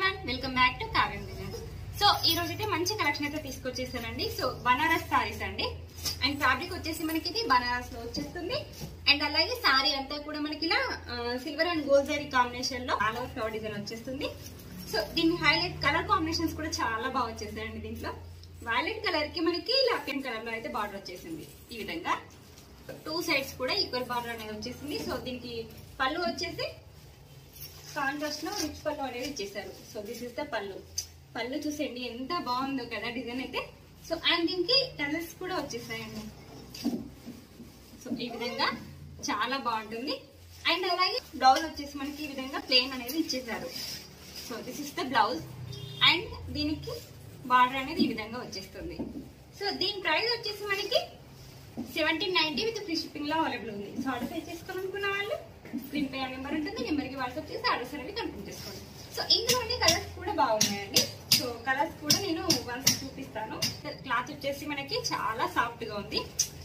Everyone, welcome back to కావ్యం designs. So ఈ రోజు అయితే మంచి కలెక్షన్ అయితే తీసుకొచ్చేసానండి. సో బనారస్ సారీస్ అండి. అండ్ ఫ్యాబ్రిక్ వచ్చేసి మనకి ఇది బనారస్ లో వచ్చేస్తుంది. అండ్ అలాగే సారీ అంతా కూడా మనకి ఇలా silver and gold zari combination లో ఆల్ ఓవర్ ఫ్లవర్ డిజైన్ వచ్చేస్తుంది. సో దీని హైలైట్ కలర్ కాంబినేషన్స్ కూడా చాలా బాగా వచ్చేసాయండి. దీంట్లో వైలెట్ కలర్ కి మనకి ఇలా పింక్ కలర్ లో అయితే బార్డర్ వచ్చేసింది. ఈ విధంగా టూ సైడ్స్ కూడా ఈక్వల్ బార్డర్ అనేది వచ్చేసింది. సో దీనికి పళ్ళు వచ్చేసి కాంట్రాస్ట్ లో రిచ్ పళ్ళు అనేది ఇచ్చేసారు. సో దిస్ ఇస్ ద పళ్ళు చూసేయండి ఎంత బాగుందో కదా డిజైన్ అయితే. సో అండ్ దీనికి కలర్స్ కూడా వచ్చేసాయండి. సో ఈ విధంగా చాలా బాగుంటుంది. అండ్ అలాగే బ్లౌజ్ వచ్చేసి మనకి ఈ విధంగా ప్లెయిన్ అనేది ఇచ్చేసారు. So this is the blouse. And దీనికి బార్డర్ అనేది ఈ విధంగా వచ్చేస్తుంది. సో దీని ప్రైస్ వచ్చేసి మనకి 1790 విత్ ఫ్రీ షిప్పింగ్ లో అవైలబుల్ ఉంది. సో ఆర్డర్ పే చేసుకోవాలనుకున్న వాళ్ళు స్క్రీన్ పే నెంబర్ ఉంటుంది, నెంబర్ కి వాట్సాప్ చేసి ఆర్డర్స్ అనేవి కన్ఫర్మ్ చేసుకోండి. సో ఇందులోనే కలర్స్ కూడా బాగున్నాయండి. సో కలర్స్ కూడా నేను వన్స్ చూపిస్తాను. క్లాత్ వచ్చేసి మనకి చాలా సాఫ్ట్ గా ఉంది,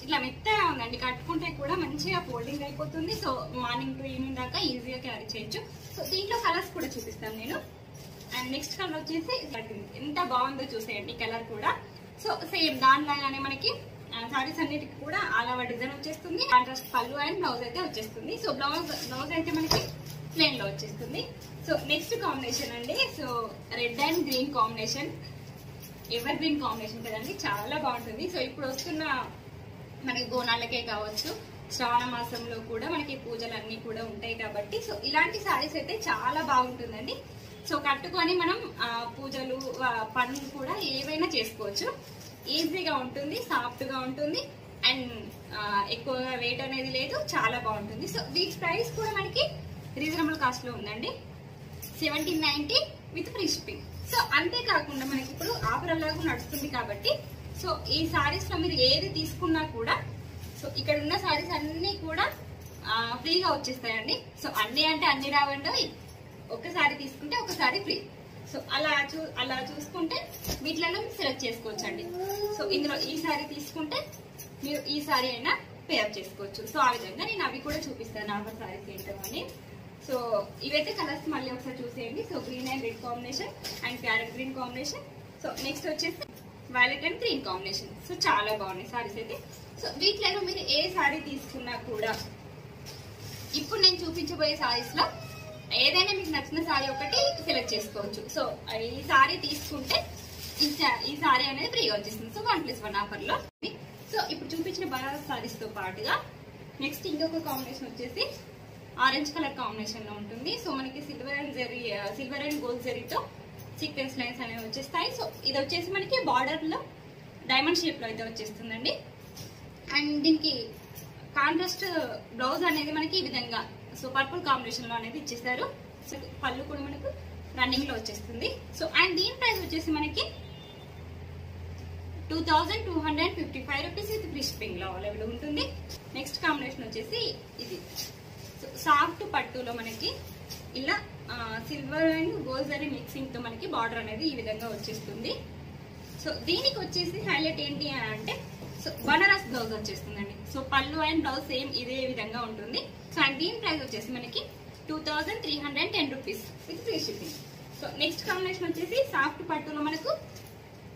ఇట్లా మెత్తగా ఉందండి. కట్టుకుంటే కూడా మంచిగా ఫోల్డింగ్ అయిపోతుంది. సో మార్నింగ్ టు ఈవినింగ్ దాకా ఈజీగా క్యారీ చేయొచ్చు. సో దీంట్లో కలర్స్ కూడా చూపిస్తాను నేను. అండ్ నెక్స్ట్ కలర్ వచ్చేసి ఎంత బాగుందో చూసేయండి కలర్ కూడా. సో సేమ్ దానిలాగానే మనకి సారీస్ అన్నిటికి కూడా ఆల్ ఓవర్ డిజైన్ వచ్చేస్తుంది. కాంట్రాస్ట్ పళ్ళు అండ్ బ్లౌజ్ అయితే వచ్చేస్తుంది. సో బ్లౌజ్ అయితే మనకి ప్లెయిన్ లో వచ్చేస్తుంది. సో నెక్స్ట్ కాంబినేషన్ అండి. So red and green combination, ever green combination కదండి, చాలా బాగుంటుంది. సో ఇప్పుడు వస్తున్న మనకి బోనాలకే కావచ్చు, శ్రావణ మాసంలో కూడా మనకి పూజలు అన్ని కూడా ఉంటాయి కాబట్టి సో ఇలాంటి సారీస్ అయితే చాలా బాగుంటుందండి. సో కట్టుకొని మనం పూజలు పనులు కూడా ఏవైనా చేసుకోవచ్చు. ఈజీగా ఉంటుంది, సాఫ్ట్ గా ఉంటుంది అండ్ ఎక్కువగా వెయిట్ అనేది లేదు, చాలా బాగుంటుంది. సో వీటి ప్రైస్ కూడా మనకి రీజనబుల్ కాస్ట్ లో ఉందండి, 1790 విత్ ఫ్రీ షిప్పింగ్. సో అంతేకాకుండా మనకి ఇప్పుడు ఆఫర్ లాగా నడుస్తుంది కాబట్టి సో ఈ సారీస్ లో మీరు ఏది తీసుకున్నా కూడా సో ఇక్కడ ఉన్న సారీస్ అన్ని కూడా ఫ్రీగా వచ్చేస్తాయండి. సో అన్ని అంటే అన్ని రావండి, ఒకసారి తీసుకుంటే ఒకసారి ఫ్రీ. సో అలా చూసుకుంటే వీటిలో మీరు సెలెక్ట్ చేసుకోవచ్చు అండి. సో ఇందులో ఈ సారీ తీసుకుంటే మీరు ఈ సారీ అయినా పేర్ చేసుకోవచ్చు. సో ఆ విధంగా నేను అవి కూడా చూపిస్తాను ఆఫర్ సారీస్ ఏంటో అని. సో ఇవైతే కలర్స్ మళ్ళీ ఒకసారి చూసేయండి. So green and red combination and parrot green combination. So next వచ్చేసి violet and green combination. So చాలా బాగున్నాయి సారీస్ అయితే. సో వీటిలో మీరు ఏ సారీ తీసుకున్నా కూడా ఇప్పుడు నేను చూపించబోయే సారీస్ లో ఏదైనా మీకు నచ్చిన సారీ ఒకటి సెలెక్ట్ చేసుకోవచ్చు. సో ఈ సారీ తీసుకుంటే ఈ సారీ అనేది ఫ్రీగా వచ్చేస్తుంది. సో 1+1 ఆఫర్ లో. సో ఇప్పుడు చూపించిన బనారస్ సారీస్ తో పాటుగా నెక్స్ట్ ఇంకొక కాంబినేషన్ వచ్చేసి ఆరెంజ్ కలర్ కాంబినేషన్ లో ఉంటుంది. సో మనకి సిల్వర్ అండ్ గోల్డ్ జరీతో సీక్వెన్స్ లైన్స్ అనేవి వచ్చేస్తాయి. సో ఇది వచ్చేసి మనకి బార్డర్ లో డైమండ్ షేప్ లో అయితే వచ్చేస్తుందండి. అండ్ దీనికి కాంట్రాస్ట్ బ్లౌజ్ అనేది మనకి ఈ విధంగా సో పర్పుల్ కాంబినేషన్ లో అనేది ఇచ్చేసారు. సో పళ్ళు కూడా మనకు రన్నింగ్ లో వచ్చేస్తుంది. సో అండ్ దీని ప్రైస్ వచ్చేసి మనకి 2255 రూపీస్ విత్ ఫ్రీ షిప్పింగ్ లో అవైలబుల్ ఉంటుంది. నెక్స్ట్ కాంబినేషన్ వచ్చేసి ఇది సాఫ్ట్ పట్టులో మనకి ఇలా silver and gold zari mixing తో మనకి బార్డర్ అనేది ఈ విధంగా వచ్చేస్తుంది. సో దీనికి వచ్చేసి హైలైట్ ఏంటి అని అంటే సో బనారస్ బ్లౌజ్ వచ్చేస్తుందండి. సో పళ్ళు అండ్ బ్లౌజ్ సేమ్ ఇదే విధంగా ఉంటుంది. సో అండ్ దీని ప్రైస్ వచ్చేసి మనకి 2310 rupees with free shipping. So next combination వచ్చేసి సాఫ్ట్ పట్టులో మనకు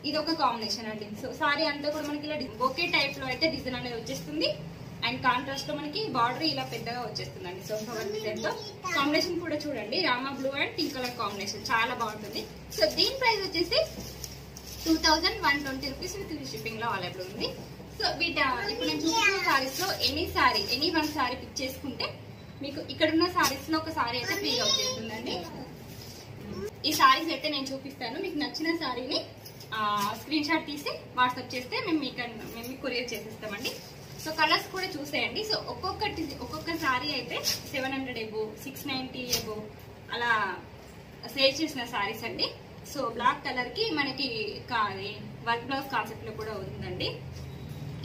ఇది ఒక కాంబినేషన్ అండి. సో సారీ అంతా కూడా మనకి ఇలా బొకే టైప్ లో అయితే డిజైన్ అనేది వచ్చేస్తుంది. అండ్ కాంట్రాస్ట్ లో మనకి బార్డర్ ఇలా పెద్దగా వచ్చేస్తుందండి. సో ఫ్లవర్ డిజైన్ తో కాంబినేషన్ కూడా చూడండి, Rama blue and pink colour combination చాలా బాగుంటుంది. సో దీని ప్రైస్ వచ్చేసి 2120 రూపీస్ విత్ ఫ్రీ షిప్పింగ్ లో అవైలబుల్ ఉంది. సో ఇప్పుడు నేను చూపించిన సారీస్ లో ఎనీ వన్ సారీ పిక్ చేసుకుంటే మీకు ఇక్కడ ఉన్న సారీస్ లో ఒక సారీ అయితే ఫ్రీగా వచ్చేస్తుందండి. ఈ సారీస్ అయితే నేను చూపిస్తాను. మీకు నచ్చిన సారీని స్క్రీన్ షాట్ తీసి వాట్సాప్ చేస్తే మేము మీకు కొరియర్ చేసేస్తామండి. సో కలర్స్ కూడా చూసేయండి. సో ఒక్కొక్క సారీ అయితే 700 ఎబో 690 ఎబో అలా సేల్ చేసిన సారీస్ అండి. సో బ్లాక్ కలర్ కి మనకి వర్క్ బ్లౌజ్ కాన్సెప్ట్ లో కూడా ఉందండి.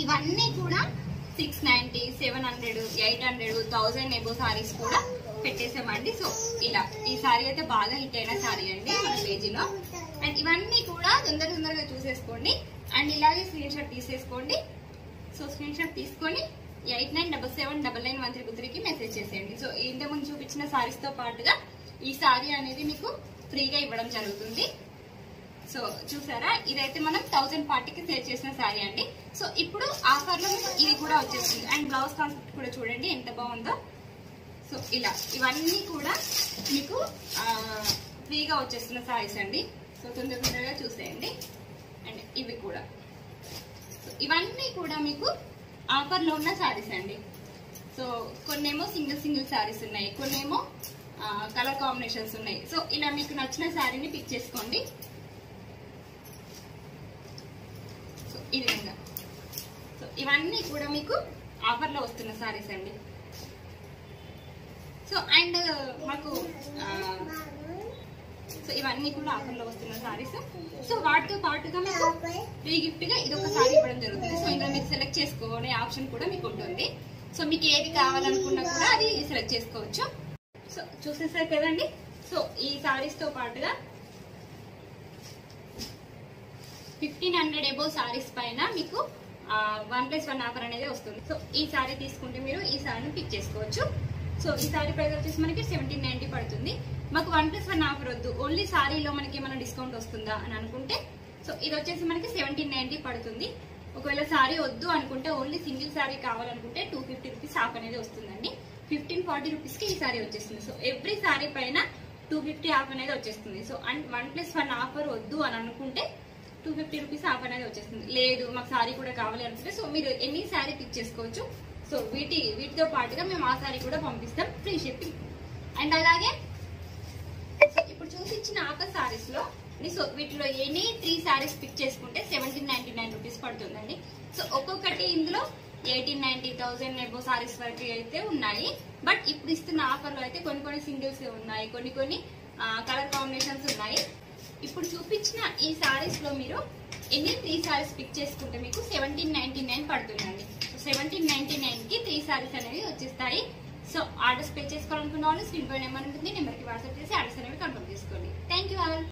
ఇవన్నీ కూడా 690, 700, 800, 1000 ఎబో సారీస్ కూడా పెట్టేసామండి. సో ఇలా ఈ సారీ అయితే బాగా హిట్ అయిన సారీ అండి మన పేజీలో. అండ్ ఇవన్నీ కూడా తొందరగా చూసేసుకోండి. అండ్ ఇలాగే స్క్రీన్ షాట్ తీసేసుకోండి. సో స్క్రీన్ షాట్ తీసుకొని 8977991333 కి మెసేజ్ చేసేయండి. సో ఇంతకుముందు చూపించిన సారీస్ తో పాటుగా ఈ సారీ అనేది మీకు ఫ్రీగా ఇవ్వడం జరుగుతుంది. సో చూసారా, ఇదైతే మనం 1040కి సేల్ చేసిన శారీ అండి. సో ఇప్పుడు ఆఫర్ లో ఇది కూడా వచ్చేస్తుంది. అండ్ బ్లౌజ్ కాన్సెప్ట్ కూడా చూడండి ఎంత బాగుందో. సో ఇలా ఇవన్నీ కూడా మీకు ఫ్రీగా వచ్చేస్తున్న శారీస్ అండి. సో తొందరగా చూసేయండి. అండ్ ఇవి కూడా, సో ఇవన్నీ కూడా మీకు ఆఫర్ లో ఉన్న శారీస్ అండి. సో కొన్నేమో సింగిల్ శారీస్ ఉన్నాయి, కొన్నేమో కలర్ కాంబినేషన్స్ ఉన్నాయి. సో ఇలా మీకు నచ్చిన శారీని పిక్ చేసుకోండి. సో ఈ విధంగా, సో ఇవన్నీ కూడా మీకు ఆఫర్ లో వస్తున్న శారీస్ అండి. సో అండ్ మాకు సో ఇవన్నీ కూడా ఆఫర్ లో వస్తున్న శారీస్. సో వాటితో పాటుగా మీకు ఫ్రీ గిఫ్ట్ గా ఇది ఒక శారీ ఇవ్వడం జరుగుతుంది. సో ఇందులో మీరు సెలెక్ట్ చేసుకోనే ఆప్షన్ కూడా మీకు ఉంటుంది. సో మీకు ఏది కావాలనుకున్నా కూడా అది సెలెక్ట్ చేసుకోవచ్చు. సో చూసేసారు కదండి. సో ఈ శారీస్ తో పాటుగా 1500 అబోవ్ శారీస్ పైన మీకు 1+1 ఆఫర్ అనేది వస్తుంది. సో ఈ శారీ తీసుకుంటే మీరు ఈ శారీని పిక్ చేసుకోవచ్చు. సో ఈ శారీ ప్రైస్ వచ్చేసి మనకి 1790 పడుతుంది. మాకు 1+1 ఆఫర్ వద్దు, ఓన్లీ శారీలో మనకి ఏమైనా డిస్కౌంట్ వస్తుందా అని అనుకుంటే సో ఇది వచ్చేసి మనకి 1790 పడుతుంది. ఒకవేళ శారీ వద్దు అనుకుంటే ఓన్లీ సింగిల్ శారీ కావాలనుకుంటే 250 రూపీస్ ఆఫ్ అనేది వస్తుందండి. 1540 రూపీస్ కి ఈ శారీ వచ్చేస్తుంది. సో ఎవ్రీ శారీ పైన 250 ఆఫ్ అనేది వచ్చేస్తుంది. సో అండ్ 1+1 ఆఫర్ వద్దు అని అనుకుంటే 250 రూపీస్ ఆఫ్ అనేది వచ్చేస్తుంది. లేదు మాకు శారీ కూడా కావాలి అనుకుంటే సో మీరు ఎనీ శారీ పిక్ చేసుకోవచ్చు. సో వీటితో పాటుగా మేము ఆ శారీ కూడా పంపిస్తాం, ఫ్రీ షిప్పింగ్. అండ్ అలాగే సో ఇప్పుడు చూసి ఇచ్చిన ఆఫర్ శారీస్ లో సో వీటిలో ఎనీ 3 శారీస్ పిక్ చేసుకుంటే 1799 రూపీస్ పడుతుందండి. సో ఒక్కొక్కటి ఇందులో 1890, 1000 అబోవ్ శారీస్ వరకు అయితే ఉన్నాయి. బట్ ఇప్పుడు ఇస్తున్న ఆఫర్ లో అయితే కొన్ని సింగిల్స్ ఉన్నాయి, కొన్ని కలర్ కాంబినేషన్స్ ఉన్నాయి. ఇప్పుడు చూపించిన ఈ శారీస్ లో మీరు ఎన్ని 3 శారీస్ పిక్ చేసుకుంటే మీకు 1799 పడుతుందండి. సో 1799 కి 3 శారీస్ అనేవి వచ్చేస్తాయి. సో ఆర్డర్స్ పే చేసుకోవాలనుకున్న వాళ్ళు స్క్రీన్ పై నెంబర్ ఉంటుంది, నెంబర్ కి వాట్సాప్ చేసి ఆర్డర్స్ అనేవి కన్ఫర్మ్ చేసుకోండి. Thank you all.